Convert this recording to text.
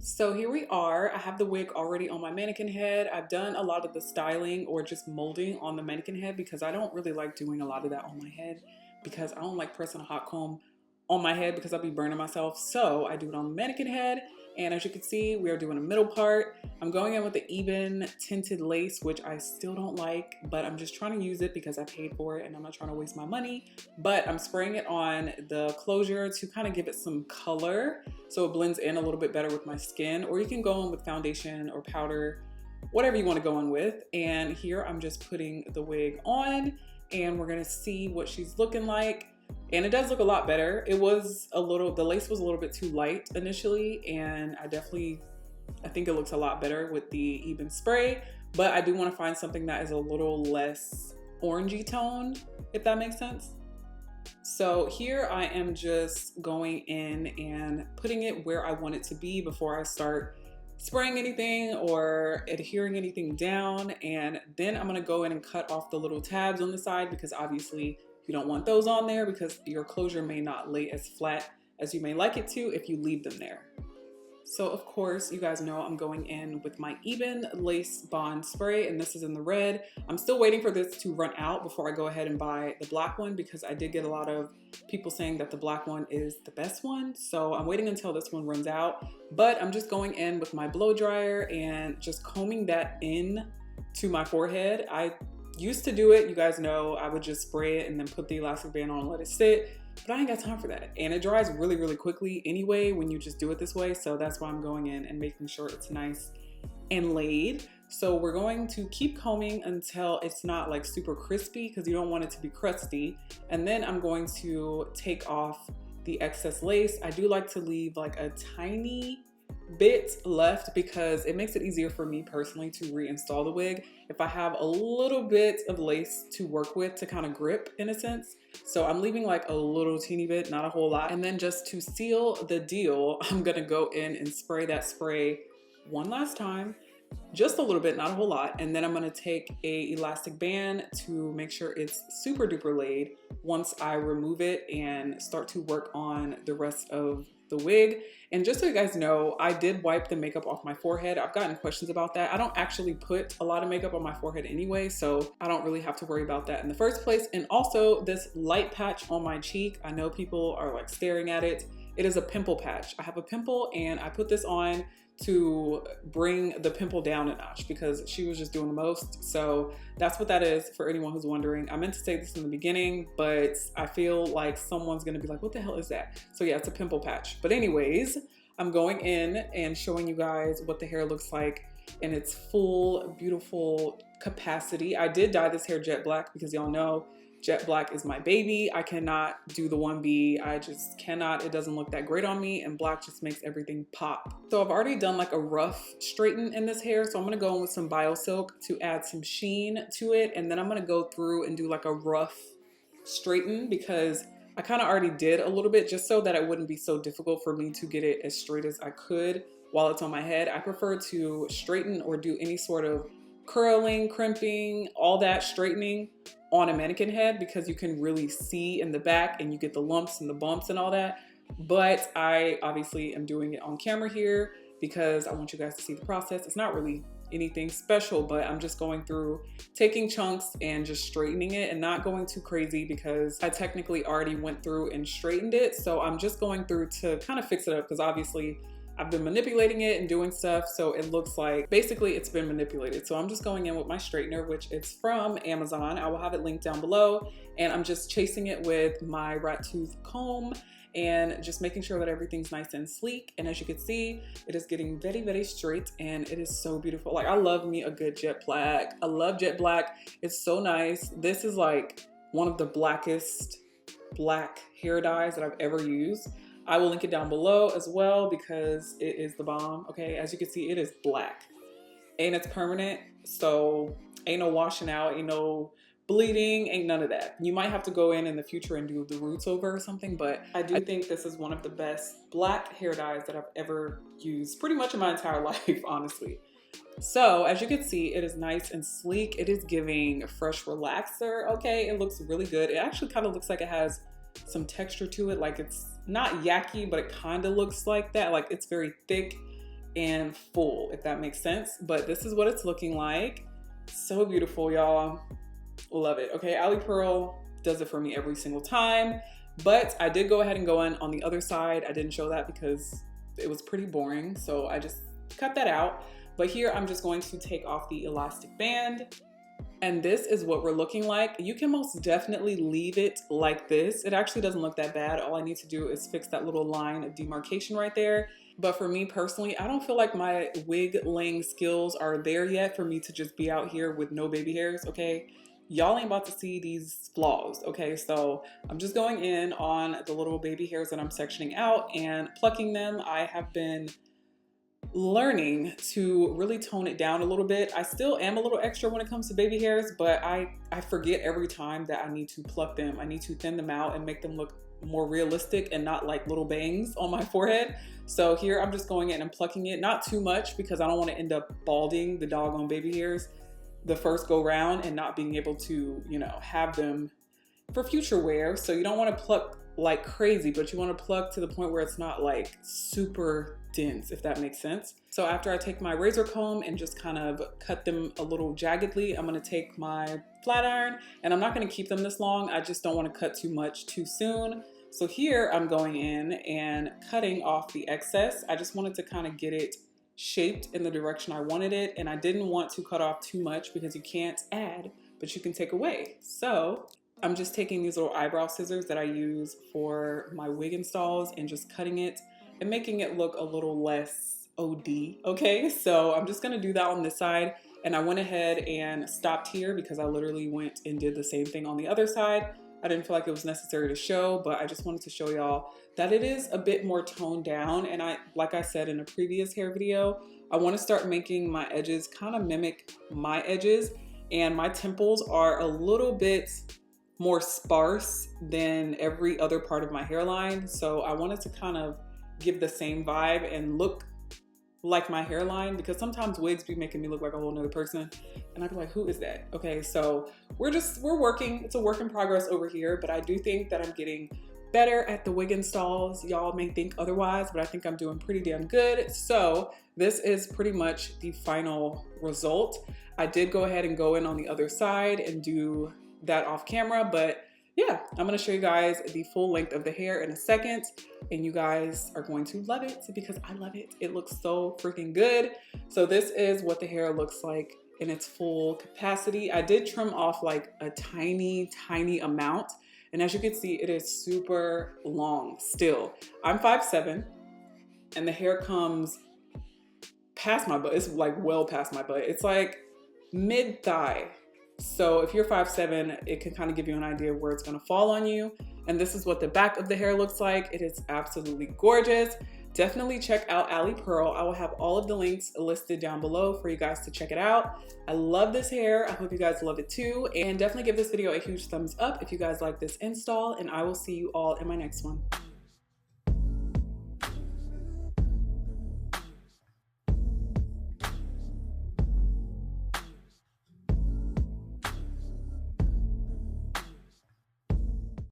So here we are. I have the wig already on my mannequin head. I've done a lot of the styling or just molding on the mannequin head because I don't really like doing a lot of that on my head because I don't like pressing a hot comb on my head because I'll be burning myself. So I do it on the mannequin head. And as you can see, we are doing a middle part. I'm going in with the even tinted lace, which I still don't like, but I'm just trying to use it because I paid for it and I'm not trying to waste my money. But I'm spraying it on the closure to kind of give it some color so it blends in a little bit better with my skin. Or you can go in with foundation or powder, whatever you want to go in with. And here I'm just putting the wig on and we're gonna see what she's looking like. And it does look a lot better. The lace was a little bit too light initially, and I think it looks a lot better with the even spray, but I do want to find something that is a little less orangey tone, if that makes sense. So here I am just going in and putting it where I want it to be before I start spraying anything or adhering anything down. And then I'm gonna go in and cut off the little tabs on the side because obviously you don't want those on there because your closure may not lay as flat as you may like it to if you leave them there. So of course, you guys know I'm going in with my even lace bond spray, and this is in the red. I'm still waiting for this to run out before I go ahead and buy the black one because I did get a lot of people saying that the black one is the best one. So I'm waiting until this one runs out, but I'm just going in with my blow dryer and just combing that in to my forehead. I used to do it, you guys know, I would just spray it and then put the elastic band on and let it sit, but I ain't got time for that. And it dries really, really quickly anyway when you just do it this way. So that's why I'm going in and making sure it's nice and laid. So we're going to keep combing until it's not like super crispy because you don't want it to be crusty. And then I'm going to take off the excess lace. I do like to leave like a tiny bit left because it makes it easier for me personally to reinstall the wig if I have a little bit of lace to work with to kind of grip in a sense. So I'm leaving like a little teeny bit, not a whole lot. And then just to seal the deal, I'm gonna go in and spray that spray one last time, just a little bit, not a whole lot. And then I'm gonna take a elastic band to make sure it's super duper laid once I remove it and start to work on the rest of the wig. And just so you guys know, I did wipe the makeup off my forehead. I've gotten questions about that. I don't actually put a lot of makeup on my forehead anyway, so I don't really have to worry about that in the first place. And also this light patch on my cheek, I know people are like staring at it. It is a pimple patch. I have a pimple and I put this on to bring the pimple down a notch because she was just doing the most. So that's what that is for anyone who's wondering. I meant to say this in the beginning, but I feel like someone's gonna be like, what the hell is that? So yeah, it's a pimple patch. But anyways, I'm going in and showing you guys what the hair looks like in its full, beautiful capacity. I did dye this hair jet black because y'all know jet black is my baby. I cannot do the 1B. I just cannot. It doesn't look that great on me, and black just makes everything pop. So I've already done like a rough straighten in this hair. So I'm gonna go in with some BioSilk to add some sheen to it. And then I'm gonna go through and do like a rough straighten because I kind of already did a little bit just so that it wouldn't be so difficult for me to get it as straight as I could while it's on my head. I prefer to straighten or do any sort of curling, crimping, all that straightening on a mannequin head because you can really see in the back and you get the lumps and the bumps and all that. But I obviously am doing it on camera here because I want you guys to see the process. It's not really anything special, but I'm just going through taking chunks and just straightening it and not going too crazy because I technically already went through and straightened it. So I'm just going through to kind of fix it up because obviously I've been manipulating it and doing stuff, so it looks like basically it's been manipulated. So I'm just going in with my straightener, which is from Amazon. I will have it linked down below. And I'm just chasing it with my rat tooth comb and just making sure that everything's nice and sleek. And as you can see, it is getting very, very straight and it is so beautiful. Like I love me a good jet black. I love jet black. It's so nice. This is like one of the blackest black hair dyes that I've ever used. I will link it down below as well because it is the bomb. Okay, as you can see, it is black and it's permanent. So ain't no washing out, ain't no bleeding, ain't none of that. You might have to go in the future and do the roots over or something, but I do think this is one of the best black hair dyes that I've ever used pretty much in my entire life, honestly. So as you can see, it is nice and sleek. It is giving fresh relaxer. Okay, it looks really good. It actually kind of looks like it has some texture to it. Like it's not yucky, but it kind of looks like that. Like it's very thick and full, if that makes sense. But this is what it's looking like. So beautiful, y'all. Love it. Okay, Alipearl does it for me every single time. But I did go ahead and go in on the other side. I didn't show that because it was pretty boring, so I just cut that out. But here I'm just going to take off the elastic band. And this is what we're looking like. You can most definitely leave it like this. It actually doesn't look that bad. All I need to do is fix that little line of demarcation right there. But for me personally, I don't feel like my wig laying skills are there yet for me to just be out here with no baby hairs, okay? Y'all ain't about to see these flaws, okay? So I'm just going in on the little baby hairs that I'm sectioning out and plucking them. I have been learning to really tone it down a little bit. I still am a little extra when it comes to baby hairs, but I forget every time that I need to pluck them. I need to thin them out and make them look more realistic and not like little bangs on my forehead. So here I'm just going in and plucking it, not too much because I don't want to end up balding the doggone baby hairs the first go round and not being able to, you know, have them for future wear. So you don't want to pluck like crazy, but you want to pluck to the point where it's not like super dense, if that makes sense. So after I take my razor comb and just kind of cut them a little jaggedly, I'm going to take my flat iron, and I'm not going to keep them this long. I just don't want to cut too much too soon. So here I'm going in and cutting off the excess. I just wanted to kind of get it shaped in the direction I wanted it, and I didn't want to cut off too much because you can't add, but you can take away. So I'm just taking these little eyebrow scissors that I use for my wig installs and just cutting it and making it look a little less OD, okay? So I'm just gonna do that on this side, and I went ahead and stopped here because I literally went and did the same thing on the other side. I didn't feel like it was necessary to show, but I just wanted to show y'all that it is a bit more toned down. And like I said in a previous hair video, I want to start making my edges kind of mimic my edges, and my temples are a little bit more sparse than every other part of my hairline. So I wanted to kind of give the same vibe and look like my hairline, because sometimes wigs be making me look like a whole nother person and I'd be like, who is that? Okay, so we're working. It's a work in progress over here, but I do think that I'm getting better at the wig installs. Y'all may think otherwise, but I think I'm doing pretty damn good. So this is pretty much the final result. I did go ahead and go in on the other side and do that off camera, but yeah, I'm gonna show you guys the full length of the hair in a second, and you guys are going to love it because I love it. It looks so freaking good. So this is what the hair looks like in its full capacity. I did trim off like a tiny amount, and as you can see, it is super long still. I'm 5'7", and the hair comes past my butt. It's like well past my butt. It's like mid-thigh. So if you're 5'7", it can kind of give you an idea of where it's going to fall on you. And this is what the back of the hair looks like. It is absolutely gorgeous. Definitely check out Alipearl. I will have all of the links listed down below for you guys to check it out. I love this hair. I hope you guys love it too. And definitely give this video a huge thumbs up if you guys like this install. And I will see you all in my next one.